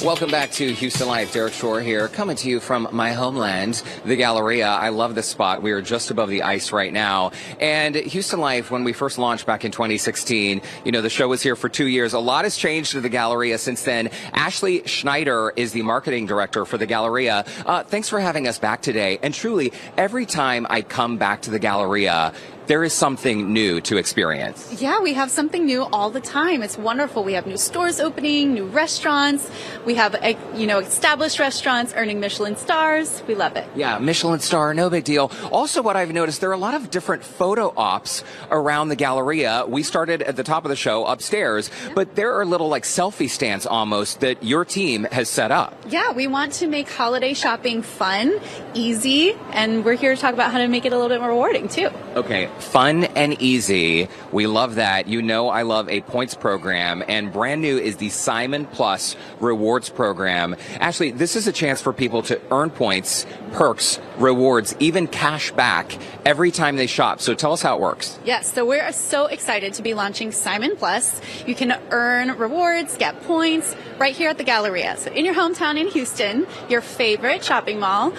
Welcome back to Houston Life. Derrick Shore here, coming to you from my homeland, the Galleria. I love this spot. We are just above the ice right now. And Houston Life, when we first launched back in 2016, the show was here for 2 years. A lot has changed to the Galleria since then. Ashley Schneider is the marketing director for the Galleria. Thanks for having us back today. And truly, every time I come back to the Galleria, there is something new to experience. Yeah, we have something new all the time. It's wonderful. We have new stores opening, new restaurants. We have, established restaurants earning Michelin stars. We love it. Yeah, Michelin star, no big deal. Also, what I've noticed, there are a lot of different photo ops around the Galleria. We started at the top of the show upstairs, but there are little selfie stands almost that your team has set up. Yeah, we want to make holiday shopping fun, easy, and we're here to talk about how to make it a little bit more rewarding too. Okay. Fun and easy. We love that. I love a points program, and brand new is the Simon Plus Rewards program. Ashley, this is a chance for people to earn points, perks, rewards, even cash back every time they shop. So tell us how it works. Yes, so we're so excited to be launching Simon Plus. You can earn rewards, get points right here at the Galleria. So in your hometown in Houston, your favorite shopping mall.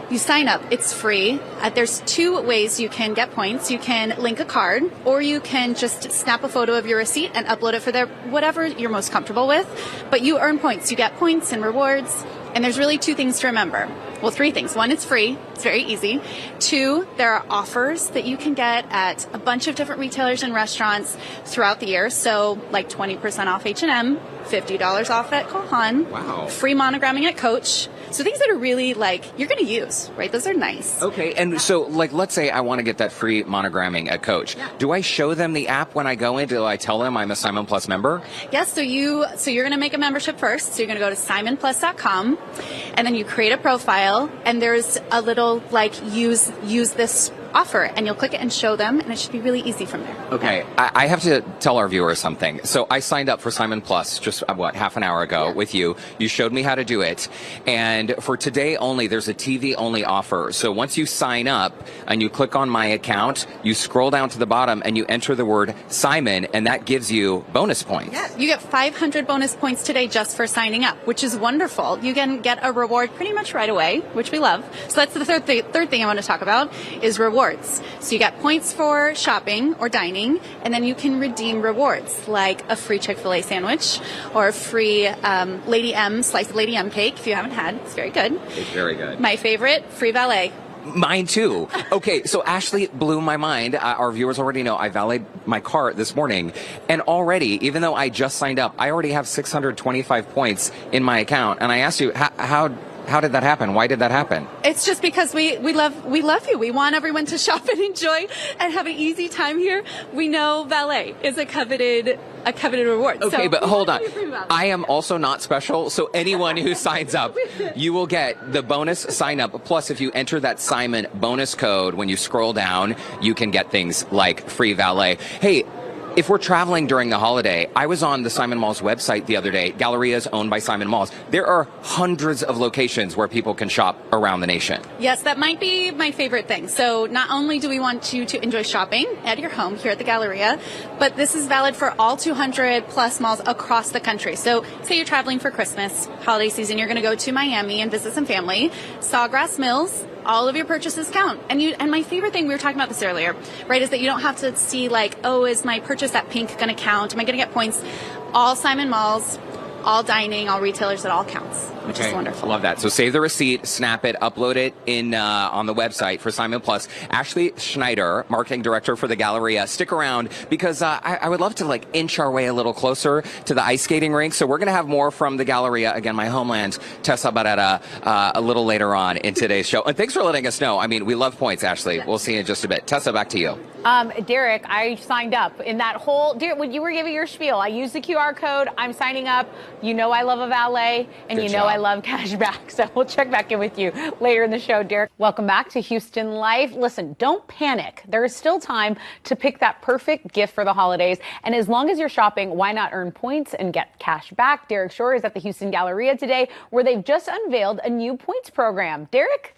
You sign up, it's free. There's two ways you can get points. You can link a card, or you can just snap a photo of your receipt and upload it for whatever you're most comfortable with. But you earn points. You get points and rewards. And there's really two things to remember. Well, three things. One, it's free. It's very easy. Two, there are offers that you can get at a bunch of different retailers and restaurants throughout the year. So like 20% off H&M, $50 off at Kohan. Wow. Free monogramming at Coach. So things that are really you're going to use, right? Those are nice. Okay. And so let's say I want to get that free monogramming at Coach. Yeah. Do I show them the app when I go in? Do I tell them I'm a Simon Plus member? Yes. So you're going to make a membership first. So you're going to go to simonplus.com, and then you create a profile, and there's a little use this offer, and you'll click it and show them, and it should be really easy from there. Okay, I have to tell our viewers something. So I signed up for Simon Plus just, half an hour ago with you. You showed me how to do it. And for today only, there's a TV only offer. So once you sign up and you click on my account, you scroll down to the bottom and you enter the word Simon, and that gives you bonus points. Yeah, you get 500 bonus points today just for signing up, which is wonderful. You can get a reward pretty much right away, which we love. So that's the third thing I want to talk about is rewards. So you get points for shopping or dining, and then you can redeem rewards like a free Chick-fil-A sandwich or a free slice of Lady M cake if you haven't had. It's very good. It's very good. My favorite, free valet. Mine too. Okay, so Ashley blew my mind. Our viewers already know I valeted my car this morning, and already, even though I just signed up, I already have 625 points in my account. And I asked you, how did that happen? Why did that happen? It's just because we love you. We want everyone to shop and enjoy and have an easy time here. We know valet is a coveted reward. Okay, so but hold on. I am also not special, so anyone who signs up, you will get the bonus sign up. Plus, if you enter that Simon bonus code, when you scroll down, you can get things like free valet. Hey, if we're traveling during the holiday, I was on the Simon Mall's website the other day. Galleria is owned by Simon Malls. There are hundreds of locations where people can shop around the nation. Yes, that might be my favorite thing. So not only do we want you to enjoy shopping at your home here at the Galleria, but this is valid for all 200 plus malls across the country. So say you're traveling for Christmas, holiday season, you're going to go to Miami and visit some family. Sawgrass Mills, all of your purchases count. And my favorite thing, we were talking about this earlier, right, is that you don't have to see is my purchase at Pink going to count? Am I going to get points? All Simon Malls, all dining, all retailers, it all counts, which is wonderful. I love that. So save the receipt, snap it, upload it in on the website for Simon Plus. Ashley Schneider, marketing director for the Galleria. Stick around because I would love to inch our way a little closer to the ice skating rink. So we're going to have more from the Galleria, again, my homeland, Tessa, Barrera, a little later on in today's show. And thanks for letting us know. I mean, we love points, Ashley. We'll see you in just a bit. Tessa, back to you. Derrick, I signed up in that Derrick, when you were giving your spiel, I used the QR code. I'm signing up. You know I love a valet, and Good job. I love cash back. So we'll check back in with you later in the show, Derrick. Welcome back to Houston Life. Listen, don't panic. There is still time to pick that perfect gift for the holidays. And as long as you're shopping, why not earn points and get cash back? Derrick Shore is at the Houston Galleria today, where they've just unveiled a new points program. Derrick?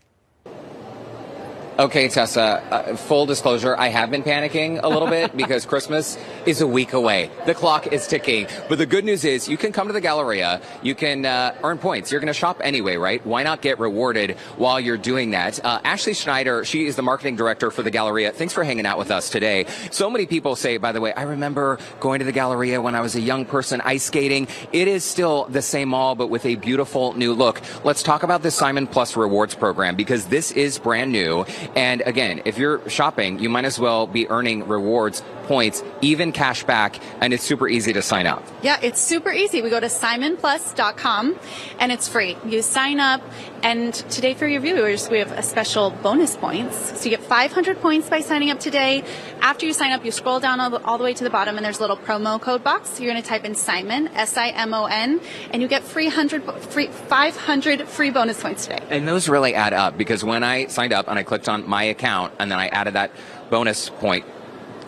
Okay, Tessa, full disclosure, I have been panicking a little bit because Christmas is a week away. The clock is ticking. But the good news is you can come to the Galleria. You can earn points. You're going to shop anyway, right? Why not get rewarded while you're doing that? Ashley Schneider, she is the marketing director for the Galleria. Thanks for hanging out with us today. So many people say, by the way, I remember going to the Galleria when I was a young person ice skating. It is still the same mall, but with a beautiful new look. Let's talk about the Simon Plus Rewards program because this is brand new. And again, if you're shopping, you might as well be earning rewards, points, even cash back, and it's super easy to sign up. Yeah, it's super easy. We go to simonplus.com and it's free. You sign up, and today for your viewers, we have a special bonus points. So you get 500 points by signing up today. After you sign up, you scroll down all the way to the bottom, and there's a little promo code box. You're going to type in Simon, S-I-M-O-N, and you get 500 free bonus points today. And those really add up because when I signed up and I clicked on my account and then I added that bonus point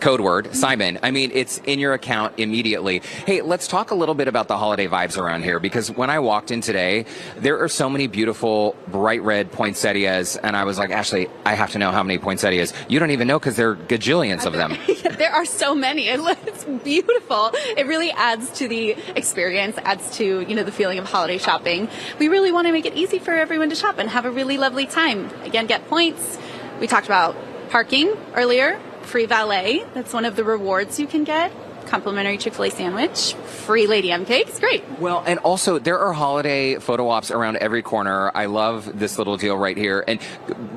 code word, Simon, I mean, it's in your account immediately. Hey, let's talk a little bit about the holiday vibes around here because when I walked in today, there are so many beautiful bright red poinsettias, and I was like, Ashley, I have to know how many poinsettias. You don't even know because there are gajillions of them. There are so many. It's beautiful. It really adds to the experience, adds to, you know, the feeling of holiday shopping. We really want to make it easy for everyone to shop and have a really lovely time. Again, get points. We talked about parking earlier. Free valet, that's one of the rewards you can get. Complimentary Chick-fil-A sandwich, free Lady M cakes, great. Well, and also there are holiday photo ops around every corner. I love this little deal right here. And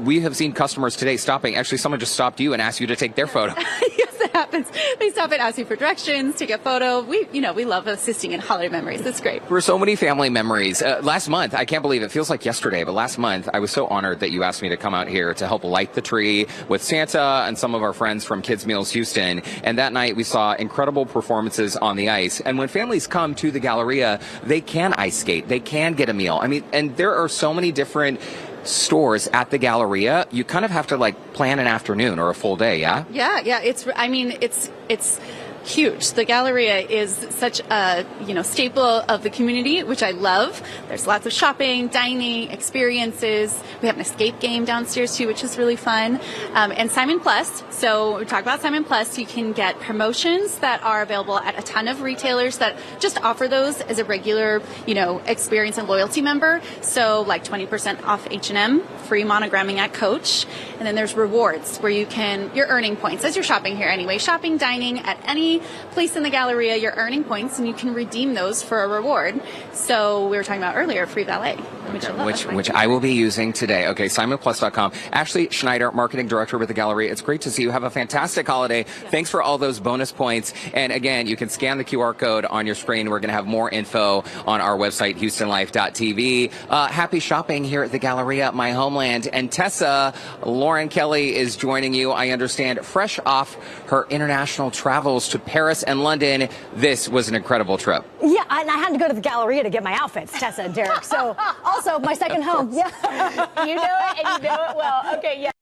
we have seen customers today stopping. Actually, someone just stopped you and asked you to take their photo. Yes, it happens. They stop and ask you for directions, take a photo. We love assisting in holiday memories. That's great. For so many family memories. Last month, I can't believe it feels like yesterday, but last month I was so honored that you asked me to come out here to help light the tree with Santa and some of our friends from Kids Meals Houston. And that night we saw incredible performances on the ice. And when families come to the Galleria, they can ice skate. They can get a meal. I mean, and there are so many different stores at the Galleria. You kind of have to like plan an afternoon or a full day, yeah? Yeah. It's huge. The Galleria is such a staple of the community, which I love. There's lots of shopping, dining, experiences. We have an escape game downstairs too, which is really fun. And Simon Plus. So we talk about Simon Plus. You can get promotions that are available at a ton of retailers that just offer those as a regular, experience and loyalty member. So like 20% off H&M, free monogramming at Coach. And then there's rewards where you're earning points as you're shopping here anyway. Shopping, dining at any place in the Galleria, you're earning points and you can redeem those for a reward. So we were talking about earlier, free valet, which I will be using today. Okay, simonplus.com. Ashley Schneider, marketing director with the Galleria. It's great to see you. Have a fantastic holiday. Thanks for all those bonus points. And again, you can scan the QR code on your screen. We're going to have more info on our website, HoustonLife.tv. Happy shopping here at the Galleria, my homeland. And Tessa, Lauren Kelly is joining you, I understand, fresh off her international travels to Paris and London. This was an incredible trip. Yeah, and I had to go to the Galleria to get my outfits, Tessa and Derrick. So also my second home. Yeah. You know it, and you know it well. Okay, yeah.